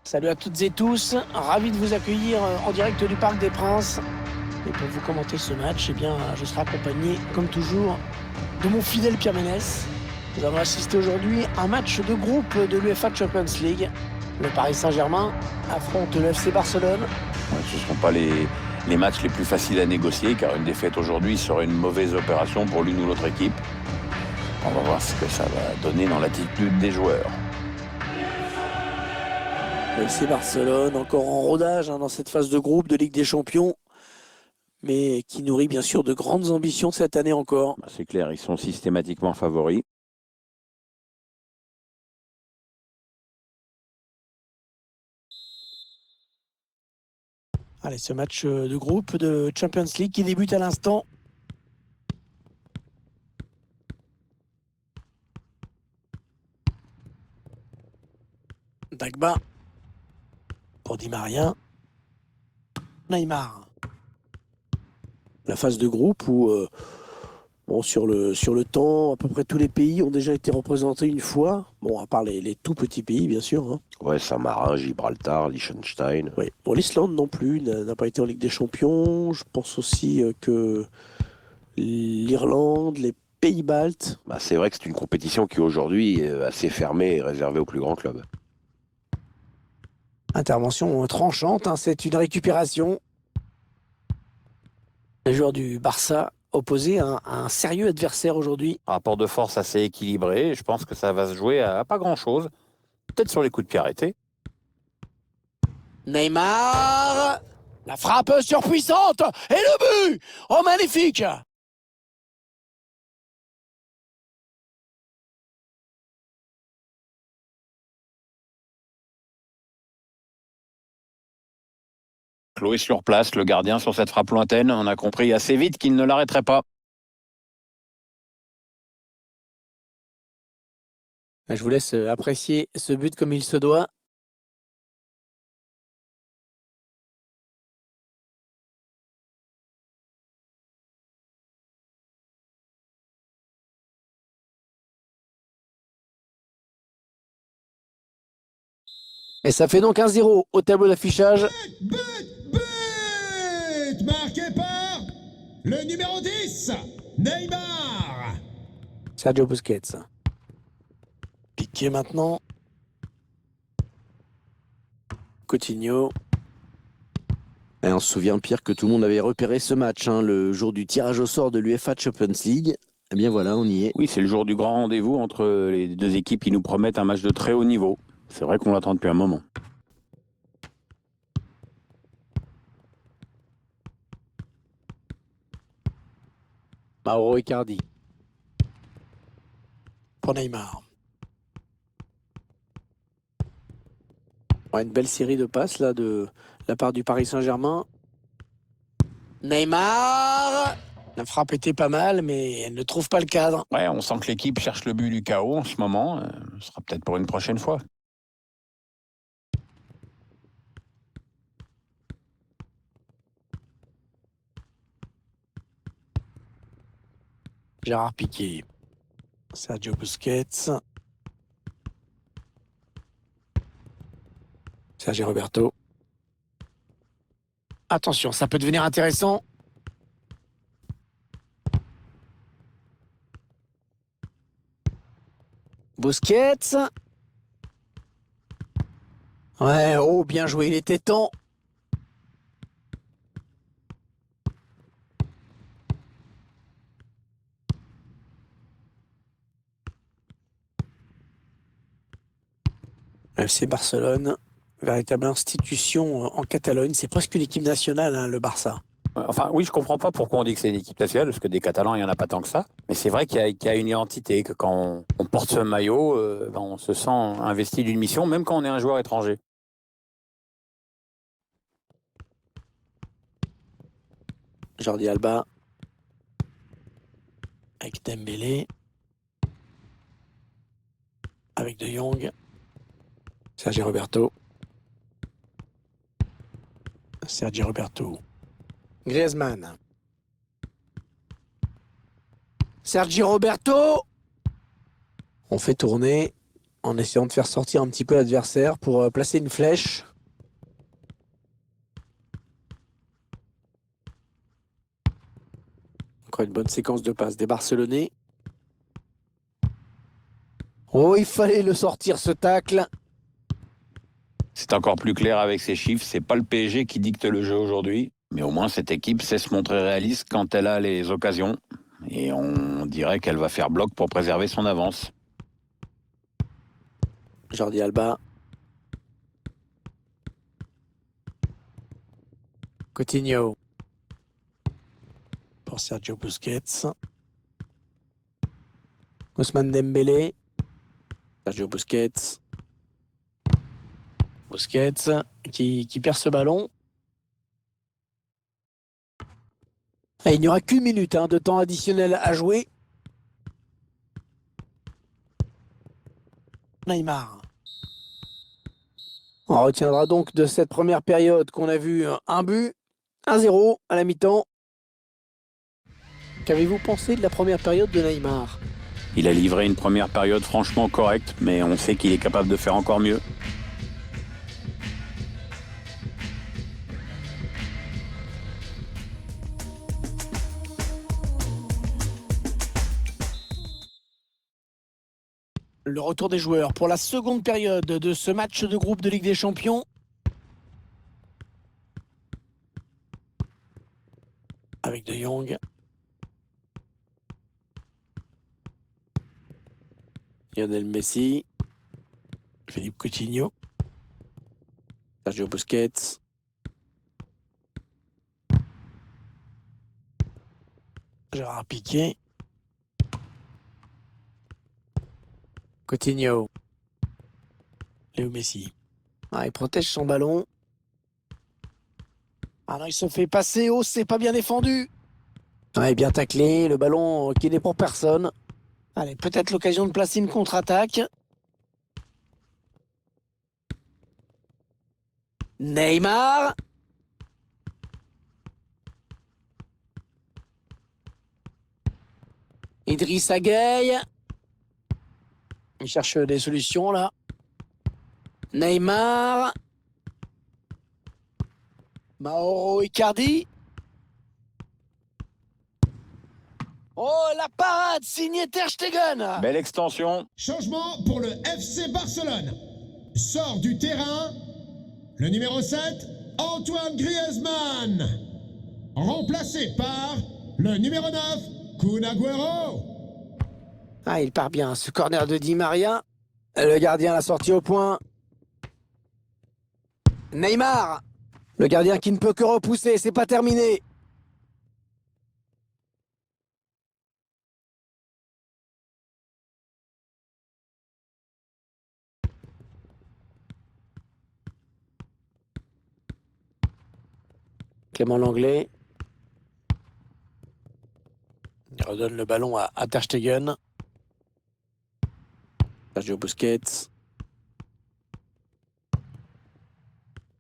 Salut à toutes et tous, ravi de vous accueillir en direct du Parc des Princes. Et pour vous commenter ce match, eh bien, je serai accompagné, comme toujours, de mon fidèle Pierre Ménès. Nous allons assister aujourd'hui à un match de groupe de l'UEFA Champions League. Le Paris Saint-Germain affronte le FC Barcelone. Ce ne seront pas les matchs les plus faciles à négocier, car une défaite aujourd'hui serait une mauvaise opération pour l'une ou l'autre équipe. On va voir ce que ça va donner dans l'attitude des joueurs. Le FC Barcelone, encore en rodage dans cette phase de groupe de Ligue des Champions, mais qui nourrit bien sûr de grandes ambitions cette année encore. C'est clair, ils sont systématiquement favoris. Allez, ce match de groupe de Champions League qui débute à l'instant. Dagba pour Di Maria. Neymar. La phase de groupe où, sur le temps, à peu près tous les pays ont déjà été représentés une fois. Bon, à part les tout petits pays, bien sûr. Ouais, Saint-Marin, Gibraltar, Liechtenstein. Oui. Bon, l'Islande non plus n'a pas été en Ligue des Champions. Je pense aussi que l'Irlande, les Pays-Baltes. C'est vrai que c'est une compétition qui aujourd'hui est assez fermée et réservée aux plus grands clubs. Intervention tranchante, c'est une récupération. Les joueurs du Barça opposés à un sérieux adversaire aujourd'hui. Rapport de force assez équilibré, je pense que ça va se jouer à pas grand-chose. Peut-être sur les coups de pied arrêtés. Neymar, la frappe surpuissante et le but. Oh, magnifique. Chloé sur place, le gardien sur cette frappe lointaine, on a compris assez vite qu'il ne l'arrêterait pas. Je vous laisse apprécier ce but comme il se doit. Et ça fait donc 1-0 au tableau d'affichage. But marqué par le numéro 10, Neymar. Sergio Busquets. Piqué maintenant. Coutinho. Et on se souvient, Pierre, que tout le monde avait repéré ce match, le jour du tirage au sort de l'UEFA Champions League. Eh bien voilà, on y est. Oui, c'est le jour du grand rendez-vous entre les deux équipes qui nous promettent un match de très haut niveau. C'est vrai qu'on l'attend depuis un moment. Mauro Icardi. Pour Neymar. Ouais, une belle série de passes là de la part du Paris Saint-Germain. Neymar. La frappe était pas mal, mais elle ne trouve pas le cadre. Ouais, on sent que l'équipe cherche le but du chaos en ce moment. Ce sera peut-être pour une prochaine fois. Gérard Piqué. Sergio Busquets. Sergio Roberto. Attention, ça peut devenir intéressant. Busquets. Ouais, oh, bien joué, il était temps. FC Barcelone, véritable institution en Catalogne. C'est presque une équipe nationale, le Barça. Enfin, oui, je comprends pas pourquoi on dit que c'est une équipe nationale, parce que des Catalans, il n'y en a pas tant que ça. Mais c'est vrai qu'il y a une identité, que quand on porte ce maillot, on se sent investi d'une mission, même quand on est un joueur étranger. Jordi Alba. Avec Dembélé. Avec De Jong. Sergio Roberto. Sergio Roberto. Griezmann. Sergio Roberto. On fait tourner. en essayant de faire sortir un petit peu l'adversaire pour placer une flèche. Encore une bonne séquence de passes des Barcelonais. Oh, il fallait le sortir ce tacle. C'est encore plus clair avec ces chiffres. C'est pas le PSG qui dicte le jeu aujourd'hui. Mais au moins, cette équipe sait se montrer réaliste quand elle a les occasions. Et on dirait qu'elle va faire bloc pour préserver son avance. Jordi Alba. Coutinho. Pour Sergio Busquets. Ousmane Dembélé. Sergio Busquets. Busquets qui perd ce ballon. Et il n'y aura qu'une minute de temps additionnel à jouer. Neymar. On retiendra donc de cette première période qu'on a vu un but, 1-0 à la mi-temps. Qu'avez-vous pensé de la première période de Neymar? Il a livré une première période franchement correcte, mais on sait qu'il est capable de faire encore mieux. Le retour des joueurs pour la seconde période de ce match de groupe de Ligue des Champions. Avec De Jong. Lionel Messi. Philippe Coutinho. Sergio Busquets. Gérard Piqué. Coutinho. Léo Messi. Ah, il protège son ballon. Ah non, il se fait passer. Oh, c'est pas bien défendu. Ah, bien taclé. Le ballon qui n'est pour personne. Allez, peut-être l'occasion de placer une contre-attaque. Neymar. Idrissa Gueye. Il cherche des solutions là. Neymar. Mauro Icardi. Oh, la parade signée Ter Stegen. Belle extension. Changement pour le FC Barcelone. Sort du terrain le numéro 7, Antoine Griezmann. Remplacé par le numéro 9, Kun Agüero. Ah, il part bien. Ce corner de Di Maria. Le gardien l'a sorti au point. Neymar. Le gardien qui ne peut que repousser. C'est pas terminé. Clément Lenglet. Il redonne le ballon à Ter Stegen. Sergio Busquets.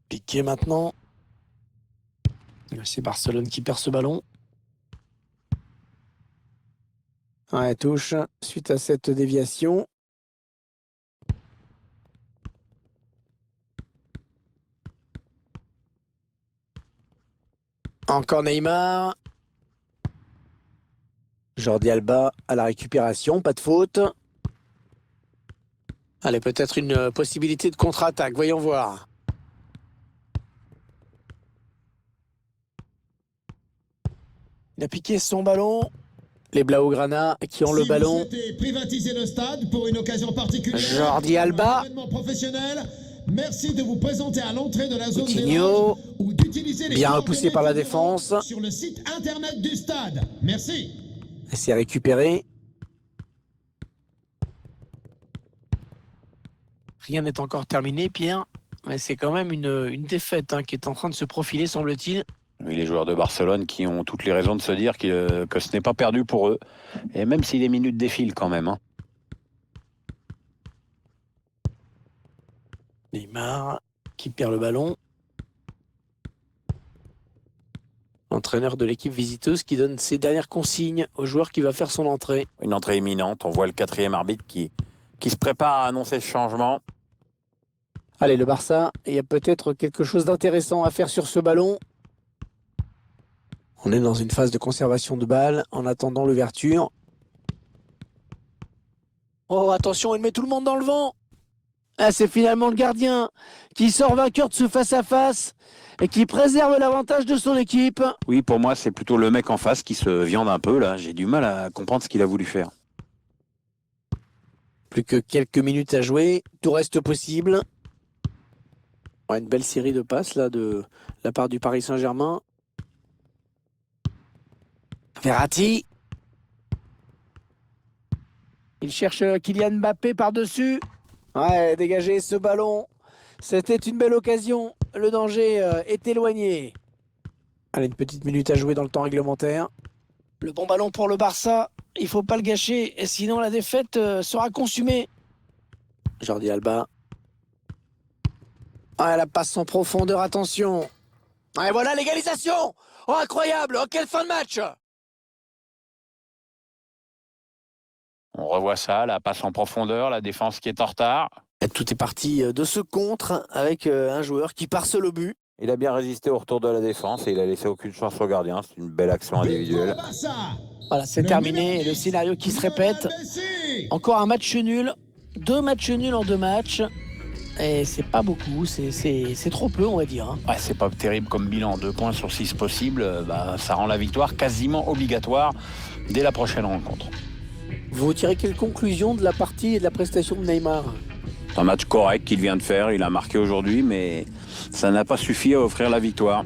Piqué maintenant. C'est Barcelone qui perd ce ballon. Ouais, touche suite à cette déviation. Encore Neymar. Jordi Alba à la récupération, pas de faute. Allez, peut-être une possibilité de contre-attaque, voyons voir. Il a piqué son ballon. Les Blaugrana qui ont le ballon. Si vous souhaitez privatiser le stade pour une occasion particulière, Jordi Alba. un événement professionnel, merci de vous présenter à l'entrée de la zone Coutinho. d'éloge ou d'utiliser les Bien coordonnées repoussé par la figurant défense. sur le site internet du stade. Merci. C'est récupéré. Rien n'est encore terminé, Pierre. Mais c'est quand même une défaite qui est en train de se profiler, semble-t-il. Oui, les joueurs de Barcelone qui ont toutes les raisons de se dire que ce n'est pas perdu pour eux. Et même si les minutes défilent quand même. Neymar qui perd le ballon. L'entraîneur de l'équipe visiteuse qui donne ses dernières consignes au joueur qui va faire son entrée. Une entrée imminente. On voit le quatrième arbitre qui qui se prépare à annoncer ce changement. Allez, le Barça, il y a peut-être quelque chose d'intéressant à faire sur ce ballon. On est dans une phase de conservation de balle en attendant l'ouverture. Oh, attention, il met tout le monde dans le vent. Ah, c'est finalement le gardien qui sort vainqueur de ce face-à-face et qui préserve l'avantage de son équipe. Oui, pour moi, c'est plutôt le mec en face qui se viande un peu, là. J'ai du mal à comprendre ce qu'il a voulu faire. Plus que quelques minutes à jouer, tout reste possible. Ouais, une belle série de passes là de la part du Paris Saint-Germain. Verratti. Il cherche Kylian Mbappé par-dessus. Ouais, dégager ce ballon. C'était une belle occasion. Le danger est éloigné. Allez, une petite minute à jouer dans le temps réglementaire. Le bon ballon pour le Barça. Il faut pas le gâcher, sinon la défaite sera consumée. Jordi Alba. Ah, la passe en profondeur, attention. Et voilà l'égalisation. Oh, incroyable. Oh, quelle fin de match. On revoit ça, la passe en profondeur, la défense qui est en retard. Et tout est parti de ce contre avec un joueur qui part seul au but. Il a bien résisté au retour de la défense et il a laissé aucune chance au gardien. C'est une belle action individuelle. Voilà, c'est terminé. Et le scénario qui se répète. Encore un match nul. 2 matchs nuls en 2 matchs. Et c'est pas beaucoup, c'est trop peu, on va dire. Ouais, c'est pas terrible comme bilan. 2 points sur 6 possibles, ça rend la victoire quasiment obligatoire dès la prochaine rencontre. Vous tirez quelle conclusion de la partie et de la prestation de Neymar? Un match correct qu'il vient de faire, il a marqué aujourd'hui, mais ça n'a pas suffi à offrir la victoire.